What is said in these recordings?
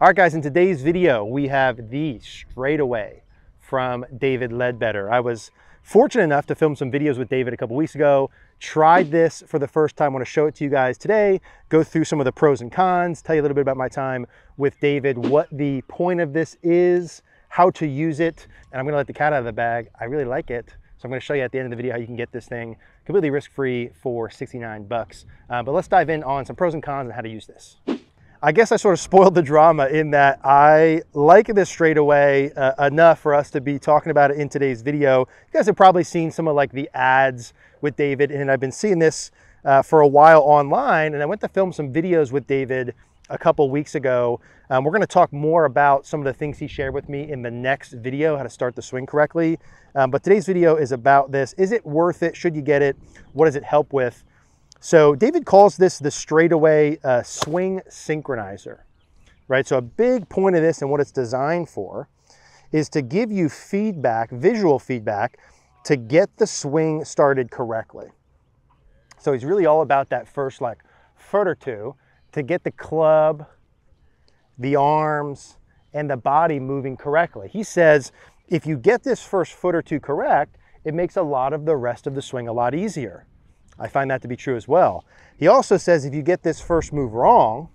All right, guys, in today's video, we have the straightaway from David Leadbetter. I was fortunate enough to film some videos with David a couple weeks ago, tried this for the first time. I want to show it to you guys today, go through some of the pros and cons, tell you a little bit about my time with David, what the point of this is, how to use it, and I'm going to let the cat out of the bag. I really like it, so I'm going to show you at the end of the video how you can get this thing completely risk-free for 69 bucks. But let's dive in on some pros and cons and how to use this. I guess I sort of spoiled the drama in that I like this straightaway enough for us to be talking about it in today's video. You guys have probably seen some of like the ads with David, and I've been seeing this for a while online, and I went to film some videos with David a couple weeks ago. We're going to talk more about some of the things he shared with me in the next video, how to start the swing correctly. But today's video is about this. Is it worth it? Should you get it? What does it help with? So David calls this the straightaway swing synchronizer, right? So a big point of this and what it's designed for is to give you feedback, visual feedback, to get the swing started correctly. So he's really all about that first like foot or two to get the club, the arms, and the body moving correctly. He says if you get this first foot or two correct, it makes a lot of the rest of the swing a lot easier. I find that to be true as well. He also says if you get this first move wrong,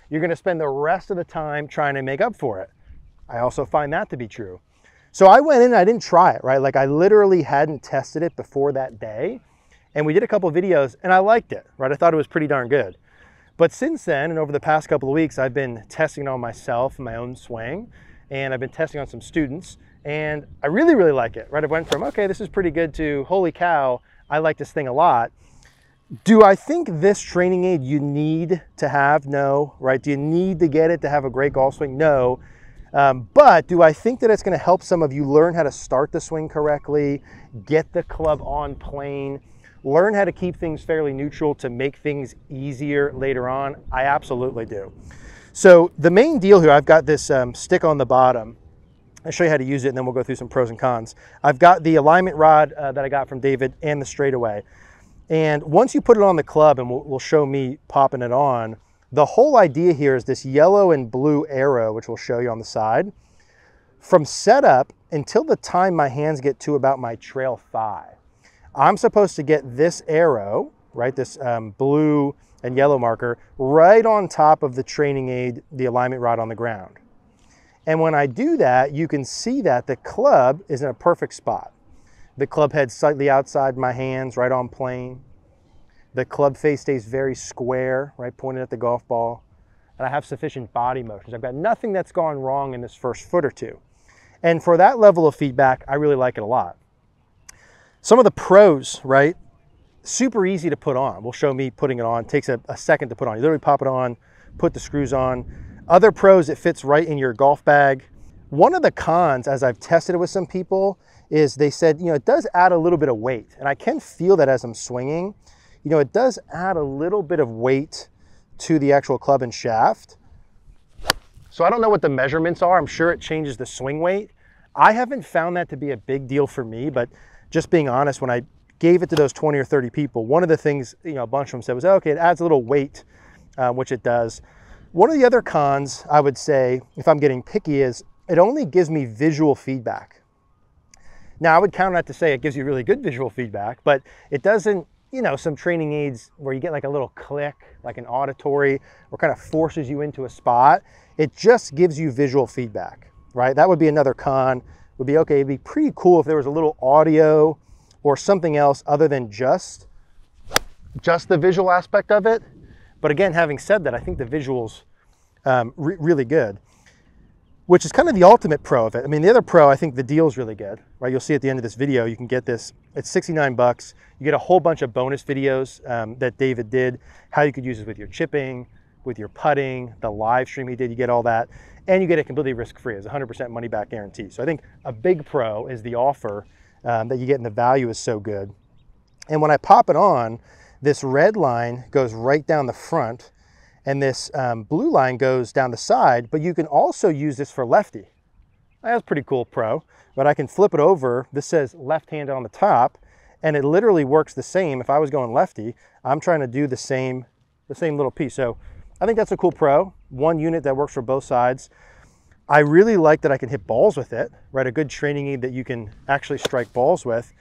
you're going to spend the rest of the time trying to make up for it. I also find that to be true. So I went in and I didn't try it, right? Like I literally hadn't tested it before that day. And we did a couple of videos and I liked it, right? I thought it was pretty darn good. But since then, and over the past couple of weeks, I've been testing it on myself and my own swing. And I've been testing on some students. And I really, really like it, right? I went from, okay, this is pretty good to, holy cow, I like this thing a lot. Do I think this training aid you need to have? No, right? Do you need to get it to have a great golf swing? No. But do I think that it's going to help some of you learn how to start the swing correctly, get the club on plane, learn how to keep things fairly neutral to make things easier later on? I absolutely do. So the main deal here, I've got this stick on the bottom. I'll show you how to use it and then we'll go through some pros and cons. I've got the alignment rod that I got from David and the straightaway. And once you put it on the club, and we'll show me popping it on, the whole idea here is this yellow and blue arrow, which we'll show you on the side. From setup until the time my hands get to about my trail thigh, I'm supposed to get this arrow, right, this blue and yellow marker, right on top of the training aid, the alignment rod on the ground. And when I do that, you can see that the club is in a perfect spot. The club head slightly outside my hands, right on plane. The club face stays very square, right, pointed at the golf ball. And I have sufficient body motions. I've got nothing that's gone wrong in this first foot or two. And for that level of feedback, I really like it a lot. Some of the pros, right, super easy to put on. We'll show me putting it on. It takes a second to put on. You literally pop it on, put the screws on. Other pros, it fits right in your golf bag. One of the cons, as I've tested it with some people, is they said, you know, it does add a little bit of weight. And I can feel that as I'm swinging. You know, it does add a little bit of weight to the actual club and shaft. So I don't know what the measurements are. I'm sure it changes the swing weight. I haven't found that to be a big deal for me, but just being honest, when I gave it to those 20 or 30 people, one of the things, you know, a bunch of them said was, okay, it adds a little weight, which it does. One of the other cons, I would say, if I'm getting picky, is it only gives me visual feedback. Now, I would counter that to say it gives you really good visual feedback, but it doesn't, you know, some training aids where you get like a little click, like an auditory, or kind of forces you into a spot. It just gives you visual feedback, right? That would be another con. Would be, okay, it'd be pretty cool if there was a little audio or something else other than just the visual aspect of it. But again, having said that, I think the visual's really good, which is kind of the ultimate pro of it. I mean, the other pro, I think the deal's really good, right? You'll see at the end of this video, you can get this. It's 69 bucks. You get a whole bunch of bonus videos that David did, how you could use it with your chipping, with your putting, the live stream he did, you get all that. And you get it completely risk-free. It's 100% money-back guarantee. So I think a big pro is the offer that you get, and the value is so good. And when I pop it on, this red line goes right down the front, and this blue line goes down the side, but you can also use this for lefty. That's pretty cool pro, but I can flip it over. This says left-handed on the top, and it literally works the same. If I was going lefty, I'm trying to do the same little piece. So I think that's a cool pro. one unit that works for both sides. I really like that I can hit balls with it, right? A good training aid that you can actually strike balls with.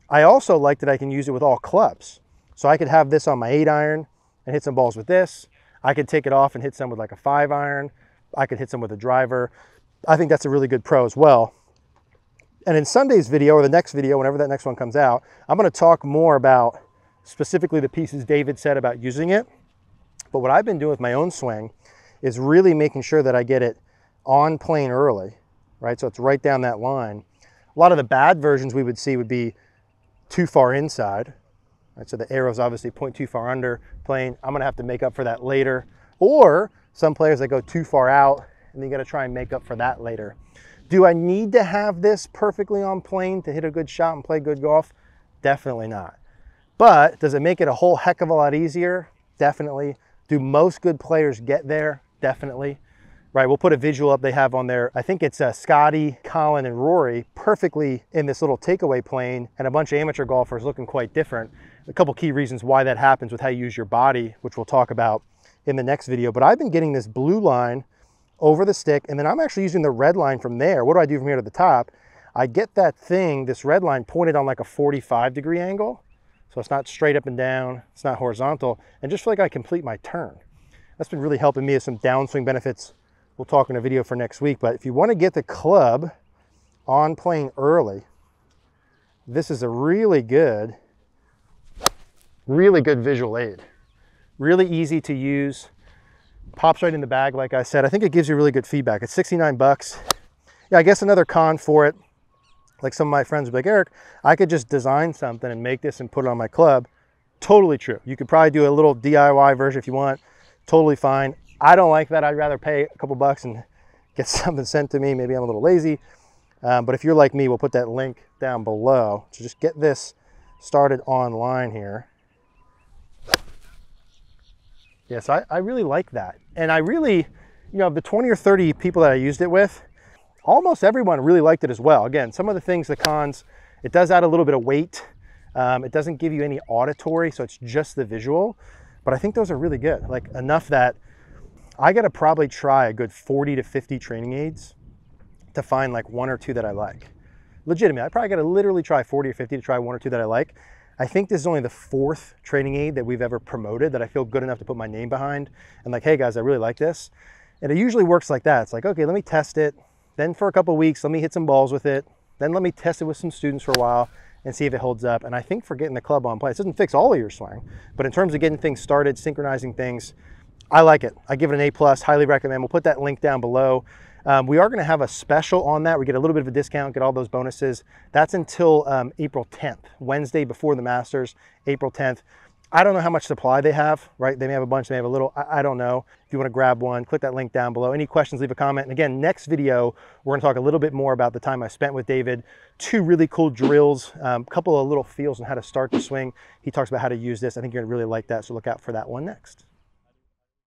I also like that I can use it with all clubs. So I could have this on my 8-iron and hit some balls with this. I could take it off and hit some with like a 5-iron. I could hit some with a driver. I think that's a really good pro as well. And in Sunday's video, or the next video, whenever that next one comes out, I'm going to talk more about specifically the pieces David said about using it. But what I've been doing with my own swing is really making sure that I get it on plane early, right? So it's right down that line. A lot of the bad versions we would see would be too far inside, right? So the arrows obviously point too far under plane. I'm going to have to make up for that later. Or some players that go too far out, and then you got to try and make up for that later. Do I need to have this perfectly on plane to hit a good shot and play good golf? Definitely not. But does it make it a whole heck of a lot easier? Definitely. Do most good players get there? Definitely. Right, we'll put a visual up they have on there. I think it's Scotty, Colin, and Rory perfectly in this little takeaway plane, and a bunch of amateur golfers looking quite different. A couple key reasons why that happens with how you use your body, which we'll talk about in the next video. But I've been getting this blue line over the stick, and then I'm actually using the red line from there. What do I do from here to the top? I get that thing, this red line, pointed on like a 45-degree angle. So it's not straight up and down, it's not horizontal, and just feel like I complete my turn. That's been really helping me with some downswing benefits. We'll talk in a video for next week, but if you want to get the club on plane early, this is a really good visual aid. Really easy to use. Pops right in the bag, like I said. I think it gives you really good feedback. It's 69 bucks. Yeah, I guess another con for it, like some of my friends would be like, Eric, I could just design something and make this and put it on my club. Totally true. You could probably do a little DIY version if you want. Totally fine. I don't like that. I'd rather pay a couple bucks and get something sent to me. Maybe I'm a little lazy. But if you're like me, we'll put that link down below. So just get this started online here. Yes, I really like that. And I really, you know, the 20 or 30 people that I used it with, almost everyone really liked it as well. Again, some of the things, the cons, it does add a little bit of weight. It doesn't give you any auditory, so it's just the visual. But I think those are really good. Like enough that I got to probably try a good 40 to 50 training aids to find like one or two that I like. Legitimate. I probably got to literally try 40 or 50 to try one or two that I like. I think this is only the 4th training aid that we've ever promoted that I feel good enough to put my name behind and like, hey guys, I really like this. And it usually works like that. It's like, okay, let me test it. Then for a couple of weeks, let me hit some balls with it. Then let me test it with some students for a while and see if it holds up. And I think for getting the club on plane, it doesn't fix all of your swing, but in terms of getting things started, synchronizing things, I like it. I give it an A+, highly recommend. We'll put that link down below. We are gonna have a special on that. We get a little bit of a discount, get all those bonuses. That's until April 10th, Wednesday before the Masters, April 10th. I don't know how much supply they have, right? They may have a bunch, they may have a little, I don't know. If you wanna grab one, click that link down below. Any questions, leave a comment. And again, next video, we're gonna talk a little bit more about the time I spent with David. 2 really cool drills, a couple of little feels on how to start the swing. He talks about how to use this. I think you're gonna really like that, so look out for that one next.